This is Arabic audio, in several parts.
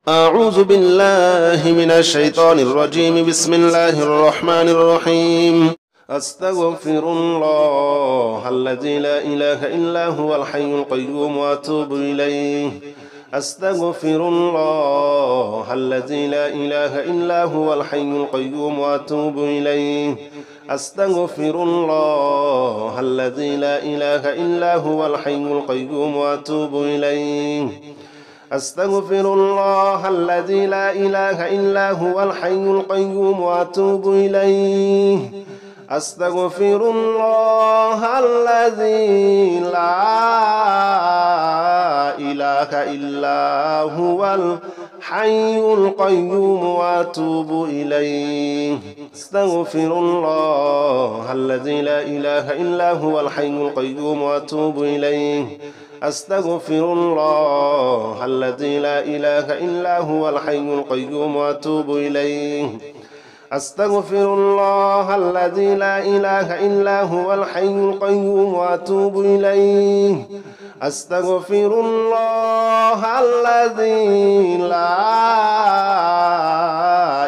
أعوذ بالله من الشيطان الرجيم. بسم الله الرحمن الرحيم. أستغفر الله الذي لا إله إلا هو الحي القيوم وأتوب إليه. أستغفر الله الذي لا إله إلا هو الحي القيوم وأتوب إليه. أستغفر الله الذي لا إله إلا هو الحي القيوم وأتوب إليه. أستغفر الله الذي لا إله إلا هو الحي القيوم وأتوب إليه. أستغفر الله الذي لا إله إلا هو الحي القيوم وأتوب إليه. أستغفر الله الذي لا إله إلا هو الحي القيوم وأتوب إليه. أستغفر الله الذي لا إله إلا هو الحي القيوم وأتوب إليه. أستغفر الله الذي لا إله إلا هو الحي القيوم وأتوب إليه. أستغفر الله الذي لا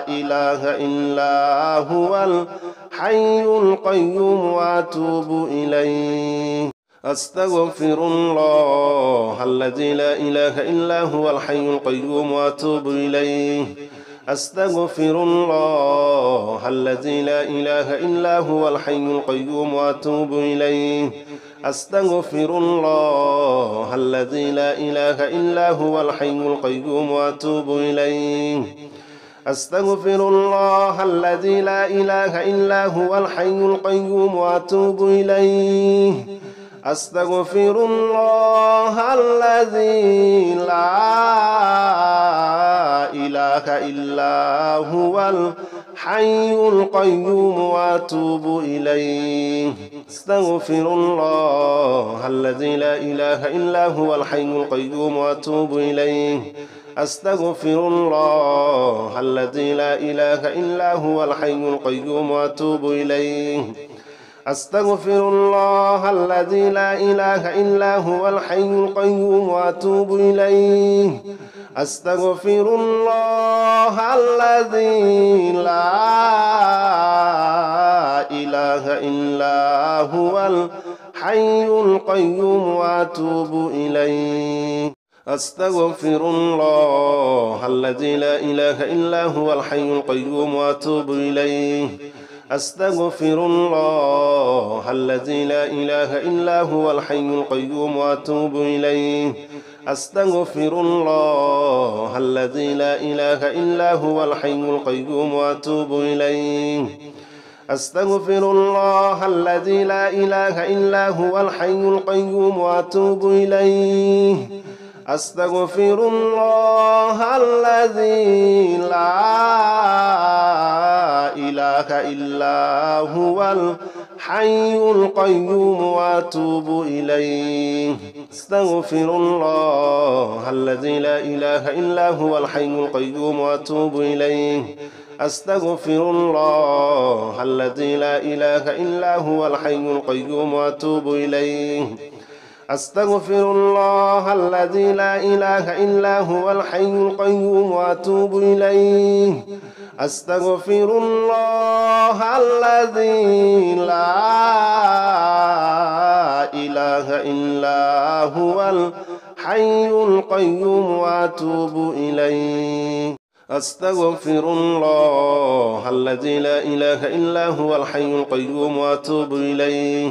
إله إلا هو الحي القيوم وأتوب إليه. أستغفر الله الذي لا إله إلا هو الحي القيوم وأتوب إليه. أستغفر الله الذي لا إله إلا هو الحي القيوم وأتوب إليه. أستغفر الله الذي لا إله إلا هو الحي القيوم وأتوب إليه. أستغفر الله الذي لا إله إلا هو الحي القيوم وأتوب إليه. أستغفر الله الذي لا إله إلا هو الحي القيوم وأتوب إليه. أستغفر الله الذي لا إله إلا هو الحي القيوم وأتوب إليه. أستغفر الله الذي لا إله إلا هو الحي القيوم وأتوب إليه. أستغفر الله الذي لا إله إلا هو الحي القيوم وأتوب إليه. أستغفر الله الذي لا إله إلا هو الحي القيوم وأتوب إليه. أستغفر الله الذي لا إله إلا هو الحي القيوم وأتوب إليه. أستغفر الله الذي لا إله إلا هو الحي القيوم وأتوب إليه. أستغفر الله الذي لا إله إلا هو الحي القيوم وأتوب إليه. أستغفر الله الذي لا إله إلا هو الحي القيوم وأتوب إليه. أستغفر الله الذي لا إله إلا هو الحي القيوم وأتوب إليه. أستغفر الله الذي لا إله إلا هو الحي القيوم وأتوب إليه. أستغفر الله الذي لا إله إلا هو الحي القيوم وأتوب إليه. أستغفر الله الذي لا إله إلا هو الحي القيوم وأتوب إليه. أستغفر الله الذي لا إله إلا هو الحي القيوم وأتوب إليه. أستغفر الله الذي لا إله إلا هو الحي القيوم وأتوب إليه.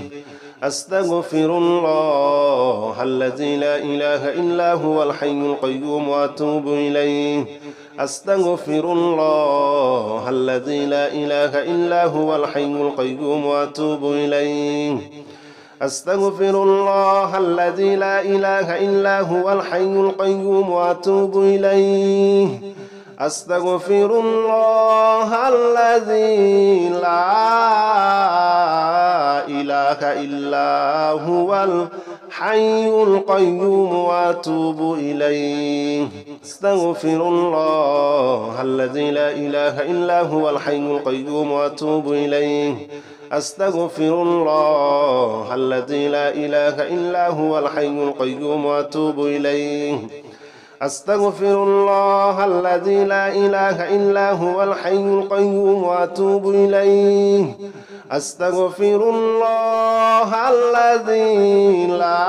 أستغفر الله الذي لا إله إلا هو الحي القيوم وأتوب إليه. أستغفر الله الذي لا إله إلا هو الحي القيوم وأتوب إليه. أستغفر الله الذي لا إله إلا هو الحي القيوم وأتوب إليه. أستغفر الله الذي لا إله إلا هو الحي القيوم وأتوب إليه. أستغفر الله الذي لا إله إلا هو الحي القيوم وأتوب إليه. أستغفر الله الذي لا إله إلا هو الحي القيوم وأتوب إليه. أستغفر الله الذي لا إله إلا هو الحي القيوم وأتوب إليه أستغفر الله الذي لا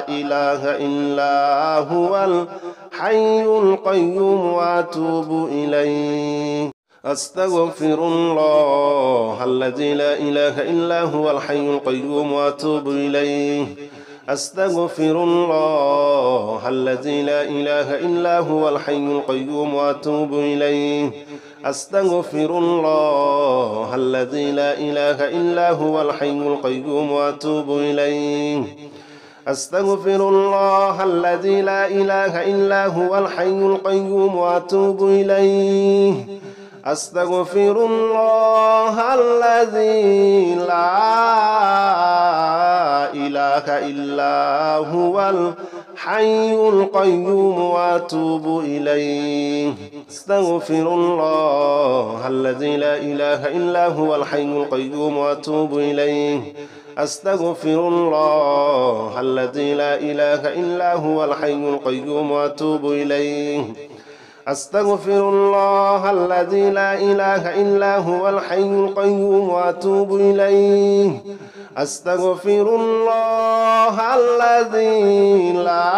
إله إلا هو الحي القيوم وأتوب إليه أستغفر الله الذي لا إله إلا هو الحي القيوم وأتوب إليه أستغفر الله الذي لا إله إلا هو الحي القيوم وأتوب إليه أستغفر الله الذي لا إله إلا هو الحي القيوم وأتوب إليه أستغفر الله الذي لا إله إلا هو الحي القيوم وأتوب إليه أستغفر الله الذي لا إله إلا هو الحي القيوم وأتوب إليه أستغفر الله الذي لا إله إلا هو الحي القيوم وأتوب إليه أستغفر الله الذي لا إله إلا هو الحي القيوم وأتوب إليه أستغفر الله الذي لا إله إلا هو الحي القيوم وأتوب إليه أستغفر الله الذي لا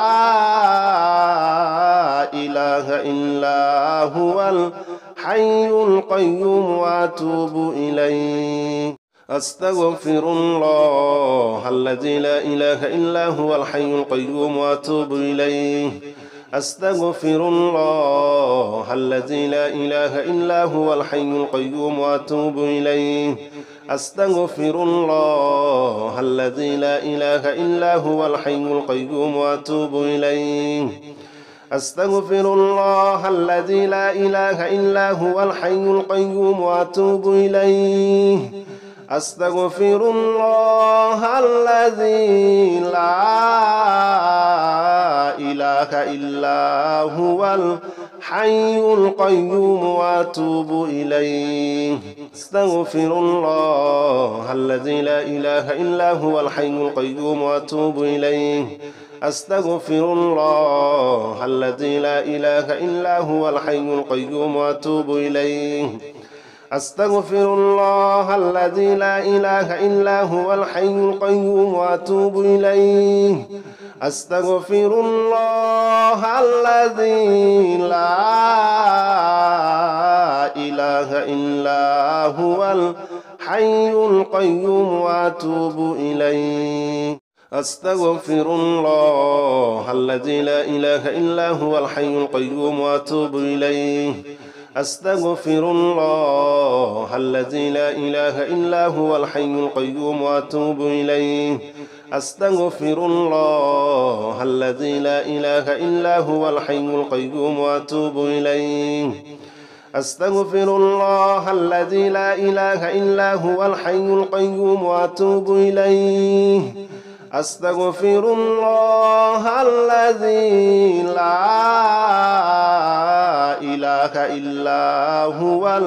إله إلا هو الحي القيوم وأتوب إليه أستغفر الله الذي لا إله إلا هو الحي القيوم وأتوب إليه أستغفر الله الذي لا إله إلا هو الحي القيوم وأتوب إليه أستغفر الله الذي لا إله إلا هو الحي القيوم وأتوب إليه أستغفر الله الذي لا إله إلا هو الحي القيوم وأتوب إليه أستغفر الله الذي لا إله إلا هو الحي القيوم وأتوب إليه أستغفر الله الذي لا إله إلا هو الحي القيوم وأتوب إليه أستغفر الله الذي لا إله إلا هو الحي القيوم وأتوب إليه أستغفر الله الذي لا إله إلا هو الحي القيوم وأتوب إليه أستغفر الله الذي لا إله إلا هو الحي القيوم وأتوب إليه أستغفر الله الذي لا إله إلا هو الحي القيوم وأتوب إليه أستغفر الله الذي لا إله إلا هو الحي القيوم وأتوب إليه أستغفر الله الذي لا إله إلا هو الحي القيوم وأتوب إليه أستغفر الله الذي لا إله إلا هو الحي القيوم وأتوب إليه أستغفر الله الذي لا إله إلا هو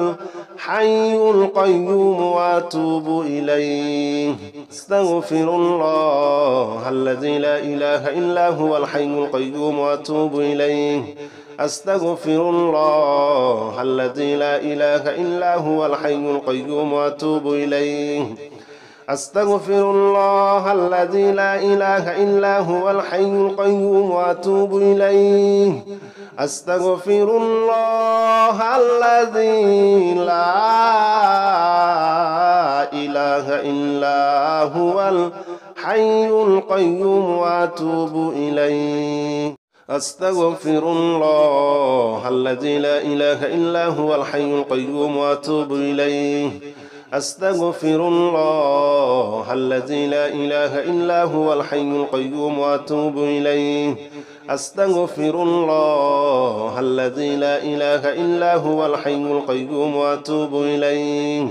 الحي القيوم وأتوب إليه أستغفر الله الذي لا إله إلا هو الحي القيوم وأتوب إليه أستغفر الله الذي لا إله إلا هو الحي القيوم وأتوب إليه أستغفر الله الذي لا إله إلا هو الحي القيوم وأتوب إليه أستغفر الله الذي لا إله إلا هو الحي القيوم وأتوب إليه أستغفر الله الذي لا إله إلا هو الحي القيوم وأتوب إليه أستغفر الله الذي لا إله إلا هو الحي القيوم وأتوب إليه أستغفر الله الذي لا إله إلا هو الحي القيوم وأتوب إليه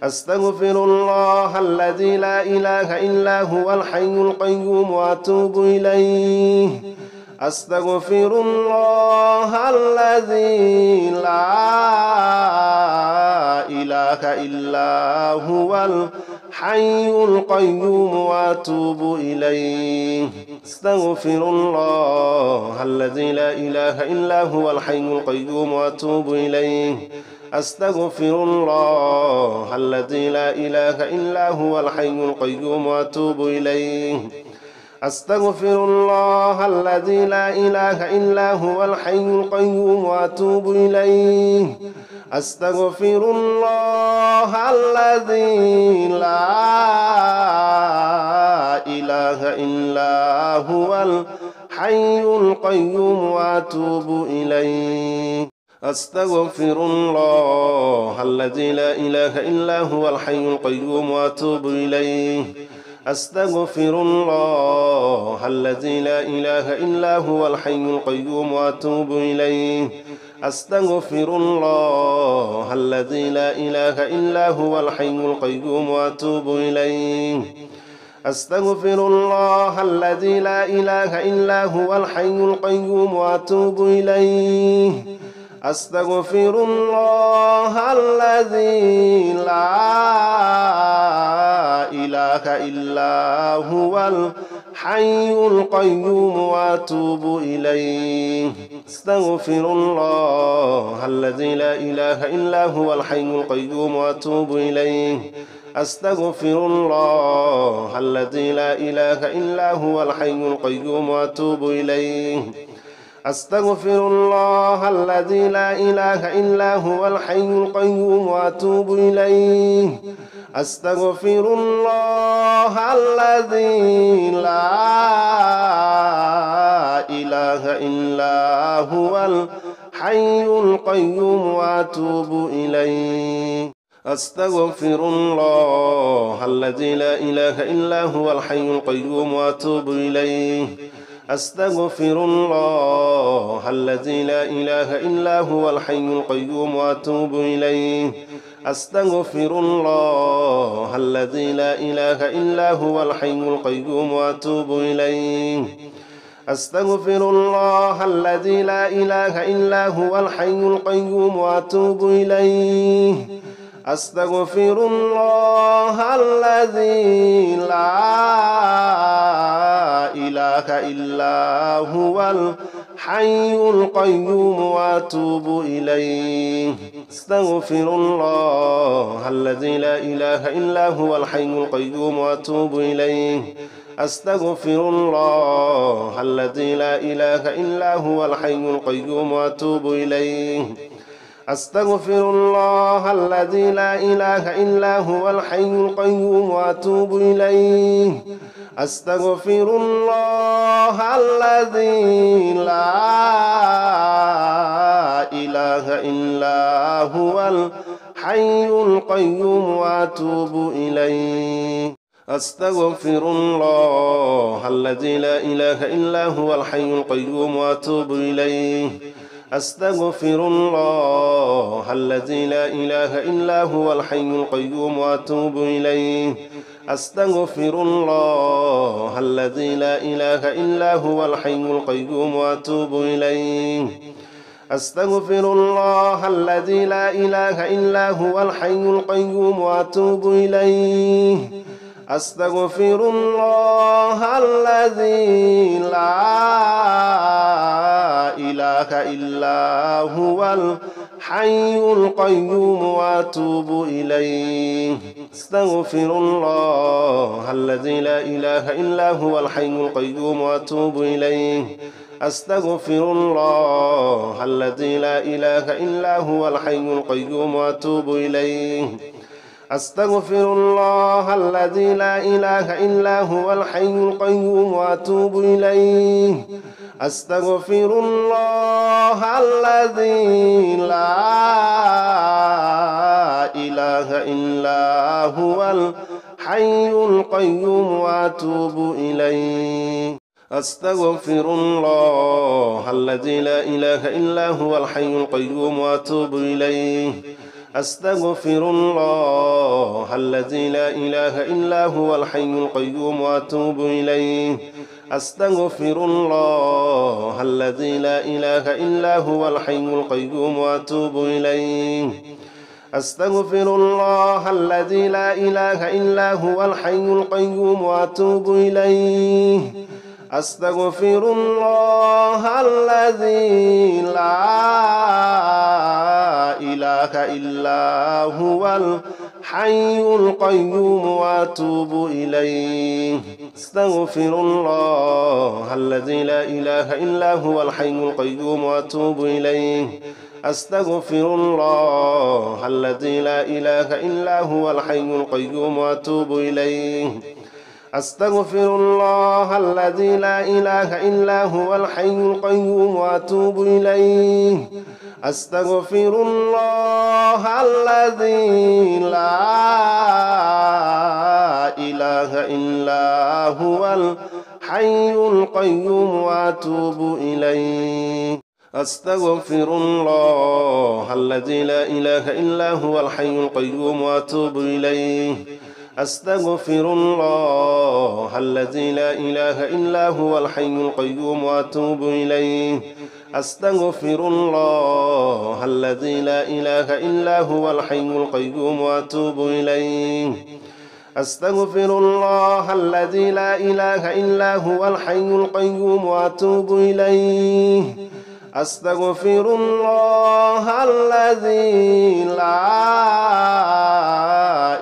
أستغفر الله الذي لا إله إلا هو الحي القيوم وأتوب إليه أستغفر الله الذي لا إله إلا هو الحي القيوم وأتوب إليه أستغفر الله الذي لا إله إلا هو الحي القيوم وأتوب إليه أستغفر الله الذي لا إله إلا هو الحي القيوم وأتوب إليه أستغفر الله الذي لا إله إلا هو الحي القيوم وأتوب إليه أستغفر الله الذي لا إله إلا هو الحي القيوم وأتوب إليه أستغفر الله الذي لا إله إلا هو الحي القيوم وأتوب إليه أستغفر الله الذي لا إله إلا هو الحي القيوم وأتوب إليه أستغفر الله الذي لا إله إلا هو الحي القيوم وأتوب إليه أستغفر الله الذي لا إله إلا هو الحي القيوم وأتوب إليه أستغفر الله الذي لا إله إلا هو الحي القيوم وأتوب إليه أستغفر الله الذي لا إله إلا هو الحي القيوم وأتوب إليه أستغفر الله الذي لا إله إلا هو الحي القيوم وأتوب إليه أستغفر الله الذي لا إله إلا هو الحي القيوم وأتوب إليه أستغفر الله الذي لا إله إلا هو الحي القيوم وأتوب إليه أستغفر الله الذي لا إله إلا هو الحي القيوم وأتوب إليه أستغفر الله الذي لا إله إلا هو الحي القيوم وأتوب إليه أستغفر الله الذي لا إله إلا هو الحي القيوم وأتوب إليه أستغفر الله الذي لا إله إلا هو الحي القيوم وأتوب إليه أستغفر الله الذي لا إله إلا هو الحي القيوم وأتوب إليه أستغفر الله الذي لا إله إلا هو الحي القيوم وأتوب إليه أستغفر الله الذي لا إله إلا هو الحي القيوم وأتوب إليه أستغفر الله الذي لا إله إلا هو الحي القيوم وأتوب إليه أستغفر الله الذي لا إله إلا هو الحي القيوم وأتوب إليه أستغفر الله الذي لا إله إلا هو الحي القيوم وأتوب إليه أستغفر الله الذي لا إله إلا هو الحي القيوم وأتوب إليه أستغفر الله الذي لا إله إلا هو الحي القيوم وأتوب إليه أستغفر الله الذي لا إله إلا هو الحي القيوم وأتوب إليه أستغفر الله الذي لا إله إلا هو الحي القيوم وأتوب إليه أستغفر الله الذي لا إله إلا هو الحي القيوم وأتوب إليه أستغفر الله الذي لا إله إلا هو الحي القيوم وأتوب إليه أستغفر الله الذي لا إله إلا هو الحي القيوم وأتوب إليه أستغفر الله الذي لا إله إلا هو الحي القيوم وأتوب إليه أستغفر الله الذي لا إله إلا هو الحي القيوم وأتوب إليه أستغفر الله الذي لا إله إلا هو الحي القيوم وأتوب إليه أستغفر الله الذي لا إله إلا هو الحي القيوم وأتوب إليه أستغفر الله الذي لا إله إلا هو الحي القيوم وأتوب إليه أستغفر الله الذي لا إله إلا هو الحي القيوم وأتوب إليه أستغفر الله الذي لا إله إلا هو الحي القيوم وأتوب إليه أستغفر الله الذي لا إله إلا هو الحي القيوم وأتوب إليه أستغفر الله الذي لا إله إلا هو الحي القيوم وأتوب إليه أستغفر الله الذي لا إله إلا هو الحي القيوم وأتوب إليه أستغفر الله الذي لا إله إلا هو الحي القيوم وأتوب إليه أستغفر الله الذي لا إله إلا هو الحي القيوم وأتوب إليه أستغفر الله الذي لا إله إلا هو الحي القيوم وأتوب إليه أستغفر الله الذي لا إله إلا هو الحي القيوم وأتوب إليه أستغفر الله الذي لا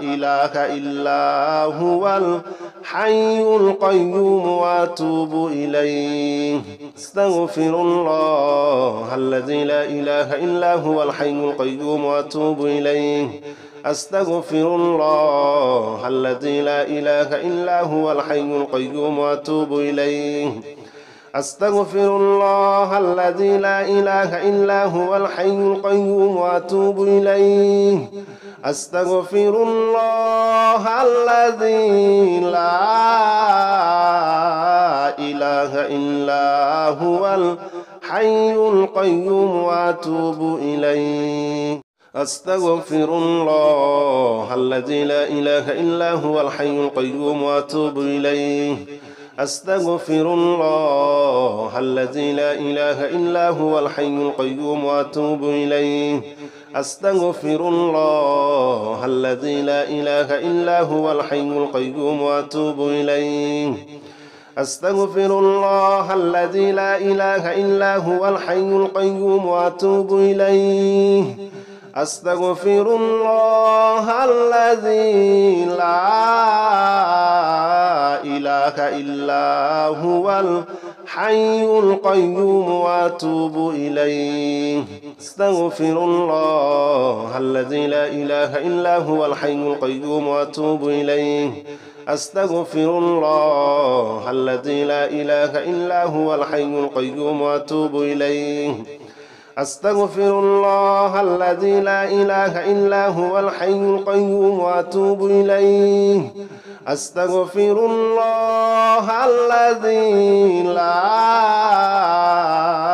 إله إلا هو الحي القيوم وأتوب إليه أستغفر الله الذي لا إله إلا هو الحي القيوم وأتوب إليه أستغفر الله الذي لا إله إلا هو الحي القيوم وأتوب إليه أستغفر الله الذي لا إله إلا هو الحي القيوم وأتوب إليه أستغفر الله الذي لا إله إلا هو الحي القيوم وأتوب إليه أستغفر الله الذي لا إله إلا هو الحي القيوم وأتوب إليه أستغفر الله الذي لا إله إلا هو الحي القيوم وأتوب إليه أستغفر الله الذي لا إله إلا هو الحي القيوم وأتوب إليه أستغفر الله الذي لا إله إلا هو الحي القيوم وأتوب إليه أستغفر الله الذي لا إله إلا هو الحي القيوم وأتوب إليه أستغفر الله الذي لا إله إلا هو الحي القيوم وأتوب إليه أستغفر الله الذي لا إله إلا هو الحي القيوم وأتوب إليه أستغفر الله الذي لا إله إلا هو الحي القيوم وأتوب إليه أستغفر الله الذي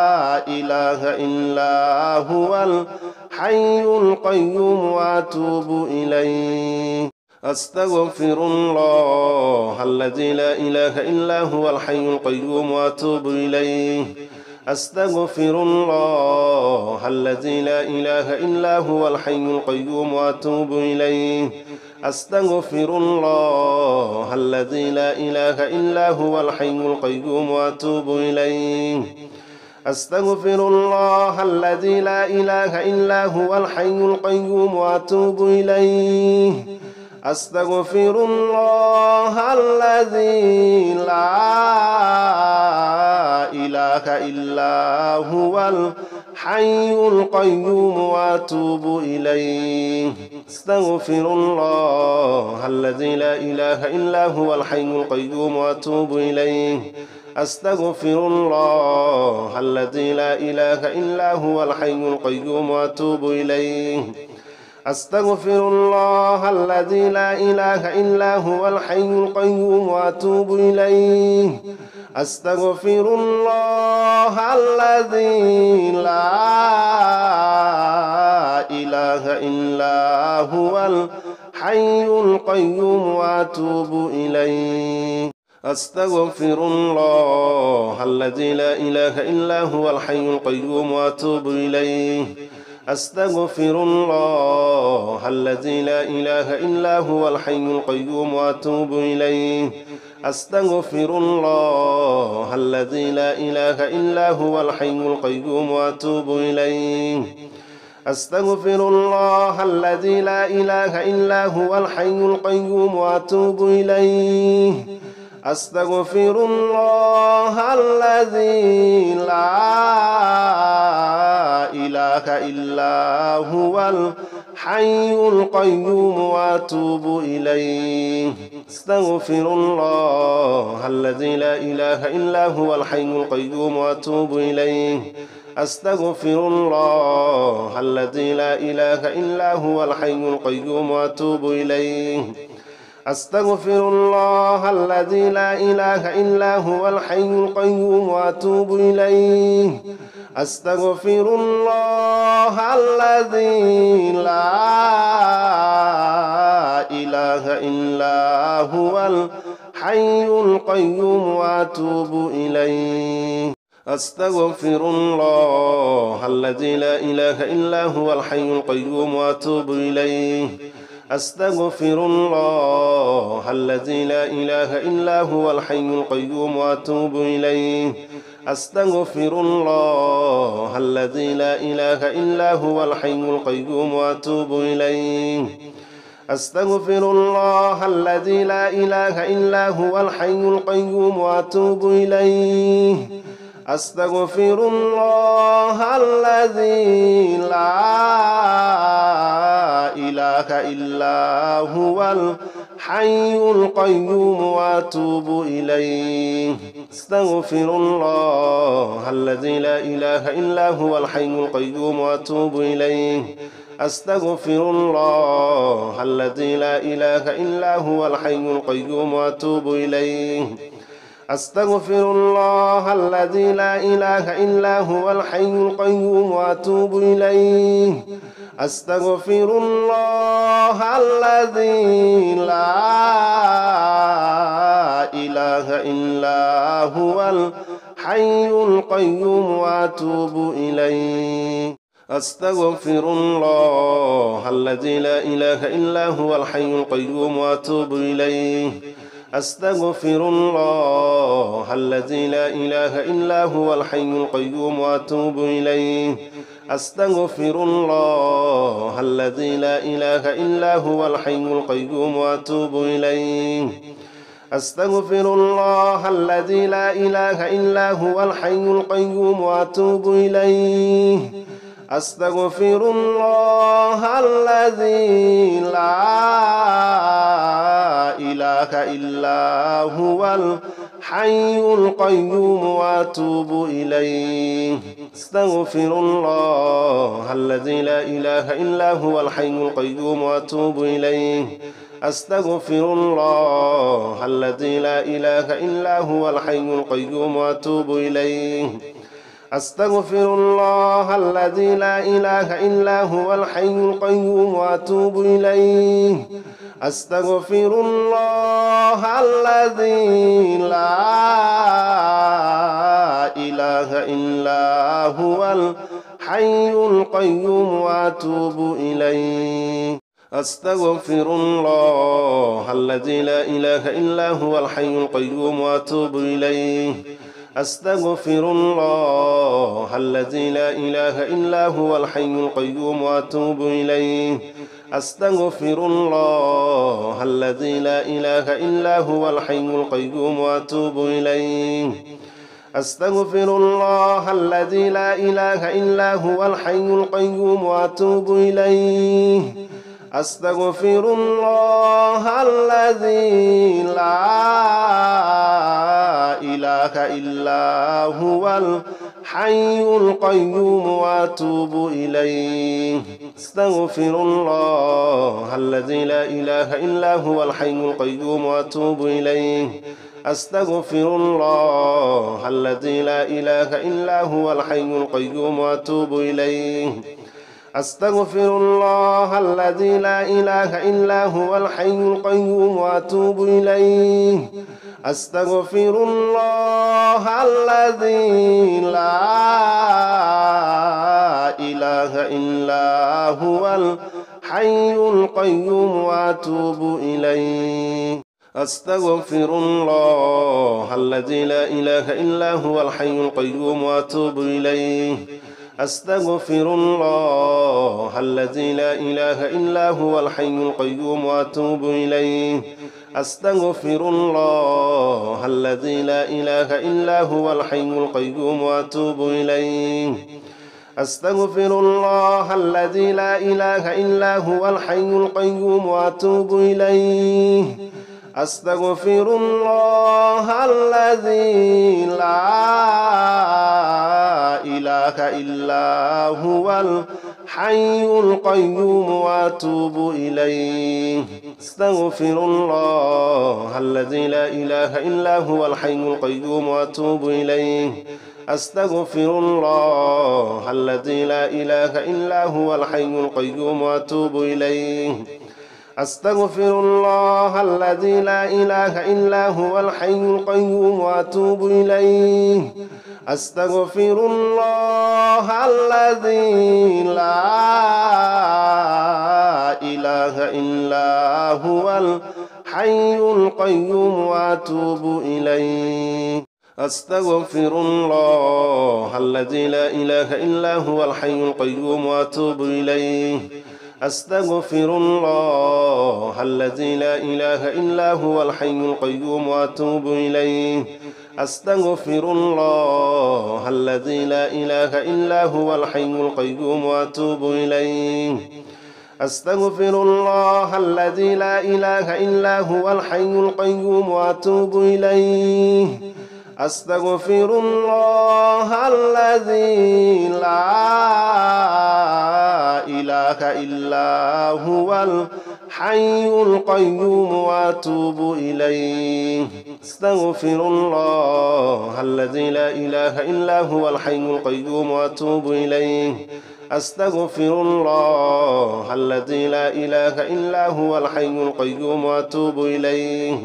لا إله إلا هو الحي القيوم وأتوب إليه أستغفر الله الذي لا إله إلا هو الحي القيوم وأتوب إليه أستغفر الله الذي لا إله إلا هو الحي القيوم وأتوب إليه أستغفر الله الذي لا إله إلا هو الحي القيوم وأتوب إليه أستغفر الله الذي لا إله إلا هو الحي القيوم وأتوب إليه أستغفر الله الذي لا إله إلا هو الحي القيوم وأتوب إليه أستغفر الله الذي لا إله إلا هو الحي القيوم وأتوب إليه أستغفر الله الذي لا إله إلا هو الحي القيوم وأتوب إليه أستغفر الله الذي لا إله إلا هو الحي القيوم وأتوب إليه أستغفر الله الذي لا إله إلا هو الحي القيوم وأتوب إليه أستغفر الله الذي لا إله إلا هو الحي القيوم وأتوب إليه أستغفر الله الذي لا إله إلا هو الحي القيوم وأتوب إليه أستغفر الله الذي لا إله إلا هو الحي القيوم وأتوب إليه أستغفر الله الذي لا إله إلا هو الحي القيوم وأتوب إليه أستغفر الله الذي لا إله إلا هو الحي القيوم وأتوب إليه أستغفر الله الذي لا إله إلا هو الحي القيوم وأتوب إليه أستغفر الله الذي لا إله إلا هو الحي القيوم وأتوب إليه أستغفر الله الذي لا إله إلا هو الحي القيوم وأتوب إليه أستغفر الله الذي لا إله إلا هو الحي القيوم وأتوب إليه أستغفر الله الذي لا إله إلا هو الحي القيوم وأتوب إليه أستغفر الله الذي لا إله إلا هو الحي القيوم وأتوب إليه أستغفر الله الذي لا إله إلا هو الحي القيوم وأتوب إليه أستغفر الله الذي لا إله إلا هو الحي القيوم وأتوب إليه أستغفر الله الذي لا إله إلا هو الحي القيوم وأتوب إليه أستغفر الله الذي لا إله إلا هو الحي القيوم وأتوب إليه أستغفر الله الذي لا إله إلا هو الحي القيوم وأتوب إليه أستغفر الله الذي لا إله إلا هو الحي القيوم وأتوب إليه أستغفر الله الذي لا إله إلا هو الحي القيوم وأتوب إليه أستغفر الله الذي لا إله إلا هو الحي القيوم وأتوب إليه أستغفر الله الذي لا إله إلا هو الحي القيوم وأتوب إليه أستغفر الله الذي لا إله إلا هو الحي القيوم وأتوب إليه أستغفر الله الذي لا إله إلا هو الحي القيوم وأتوب إليه أستغفر الله الذي لا إله إلا هو الحي القيوم وأتوب إليه أستغفر الله الذي لا إله إلا هو الحي القيوم وأتوب إليه أستغفر الله الذي لا إله إلا هو الحي القيوم وأتوب إليه أستغفر الله الذي لا إله إلا هو الحي القيوم وأتوب إليه أستغفر الله الذي لا إله إلا هو الحي القيوم وأتوب إليه أستغفر الله الذي لا إله إلا هو الحي القيوم وأتوب إليه أستغفر الله الذي لا إله إلا هو الحي القيوم وأتوب إليه أستغفر الله الذي لا إله إلا هو الحي القيوم وأتوب إليه أستغفر الله الذي لا إله إلا هو الحي القيوم وأتوب إليه أستغفر الله الذي لا إله إلا هو الحي القيوم وأتوب إليه أستغفر الله الذي لا إله إلا هو الحي القيوم وأتوب إليه أستغفر الله الذي لا إله إلا هو الحي القيوم وأتوب إليه أستغفر الله الذي لا إله إلا هو الحي القيوم وأتوب إليه أستغفر الله الذي لا إله إلا هو الحي القيوم وأتوب إليه أستغفر الله الذي لا إله إلا هو الحي القيوم وأتوب إليه أستغفر الله الذي لا إله إلا هو الحي القيوم وأتوب إليه أستغفر الله الذي لا إله إلا هو الحي القيوم وأتوب إليه أستغفر الله الذي لا إله إلا هو الحي القيوم وأتوب إليه أستغفر الله الذي لا إله إلا هو الحي القيوم وأتوب إليه أستغفر الله الذي لا إله إلا هو الحي القيوم وأتوب إليه أستغفر الله الذي لا إله إلا هو الحي القيوم وأتوب إليه أستغفر الله الذي لا إله إلا هو الحي القيوم وأتوب إليه أستغفر الله الذي لا إله إلا هو الحي القيوم وأتوب إليه أستغفر الله الذي لا إله إلا هو الحي القيوم وأتوب إليه أستغفر الله الذي لا إله إلا هو الحي القيوم وأتوب إليه أستغفر الله الذي لا إله إلا هو الحي القيوم وأتوب إليه أستغفر الله الذي لا إله إلا هو الحي القيوم وأتوب إليه أستغفر الله الذي لا إله إلا هو الحي القيوم وأتوب إليه أستغفر الله الذي لا إله إلا هو الحي القيوم وأتوب إليه أستغفر الله الذي لا إله إلا هو الحي القيوم وأتوب إليه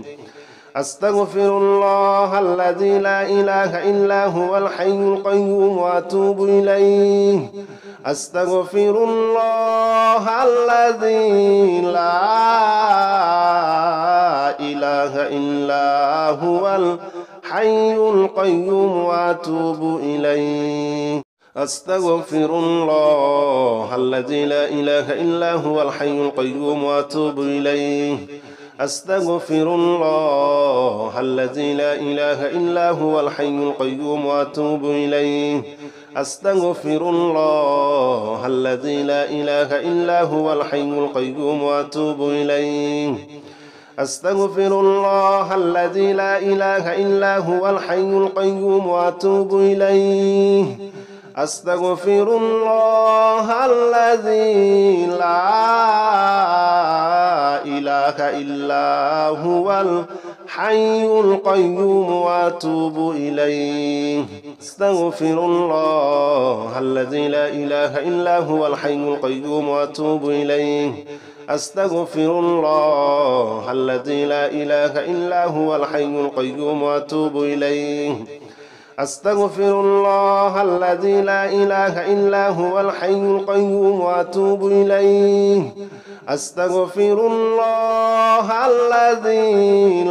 أستغفر الله الذي لا إله إلا هو الحي القيوم وأتوب إليه أستغفر الله الذي لا إله إلا هو الحي القيوم وأتوب إليه أستغفر الله الذي لا إله إلا هو الحي القيوم وأتوب إليه أستغفر الله الذي لا إله إلا هو الحي القيوم وأتوب إليه أستغفر الله الذي لا إله إلا هو الحي القيوم وأتوب إليه أستغفر الله الذي لا إله إلا هو الحي القيوم وأتوب إليه أستغفر الله الذي لا إله إلا هو الحي القيوم وأتوب إليه أستغفر الله الذي لا إله إلا هو الحي القيوم وأتوب إليه أستغفر الله الذي لا إله إلا هو الحي القيوم وأتوب إليه أستغفر الله الذي لا إله إلا هو الحي القيوم وأتوب إليه أستغفر الله الذي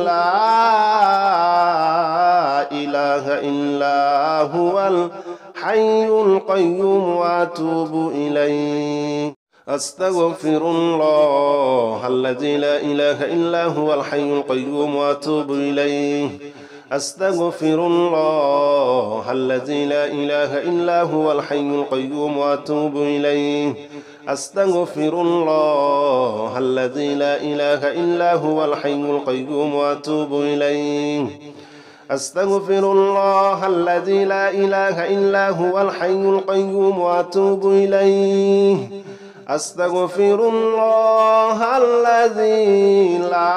لا إله إلا هو الحي القيوم وأتوب إليه أستغفر الله الذي لا إله إلا هو الحي القيوم وأتوب إليه أستغفر الله الذي لا إله إلا هو الحي القيوم وأتوب إليه أستغفر الله الذي لا إله إلا هو الحي القيوم وأتوب إليه أستغفر الله الذي لا إله إلا هو الحي القيوم وأتوب إليه أستغفر الله الذي لا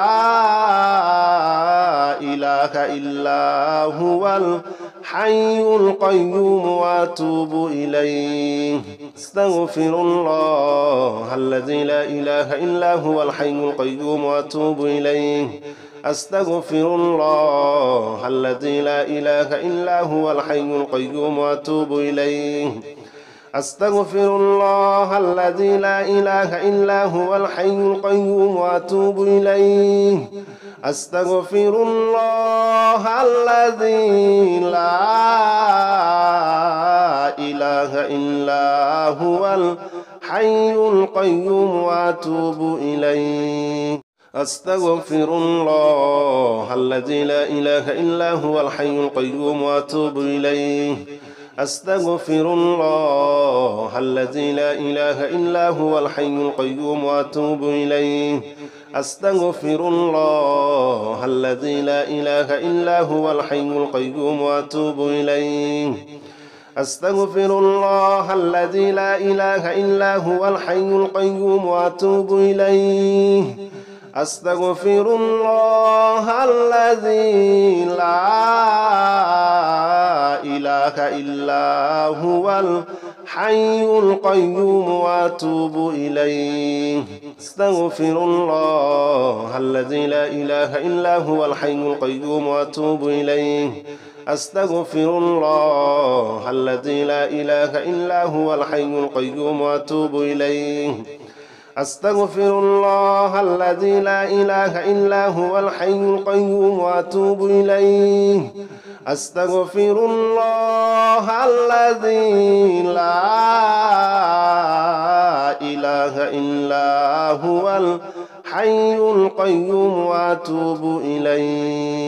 إله إلا هو الحي القيوم وأتوب إليه أستغفر الله الذي لا إله إلا هو الحي القيوم وأتوب إليه أستغفر الله الذي لا إله إلا هو الحي القيوم وأتوب إليه أستغفر الله الذي لا إله إلا هو الحي القيوم وأتوب إليه أستغفر الله الذي لا إله إلا هو الحي القيوم وأتوب إليه أستغفر الله الذي لا إله إلا هو الحي القيوم وأتوب إليه أستغفر الله الذي لا إله إلا هو الحي القيوم وأتوب إليه أستغفر الله الذي لا إله إلا هو الحي القيوم وأتوب إليه أستغفر الله الذي لا إله إلا هو الحي القيوم وأتوب إليه أستغفر الله الذي لا إله إلا هو الحي القيوم وأتوب إليه أستغفر الله الذي لا إله إلا هو الحي القيوم وأتوب إليه أستغفر الله الذي لا إله إلا هو الحي القيوم وأتوب إليه أستغفر الله الذي لا إله إلا هو الحي القيوم وأتوب إليه أستغفر الله الذي لا إله إلا هو الحي القيوم وأتوب إليه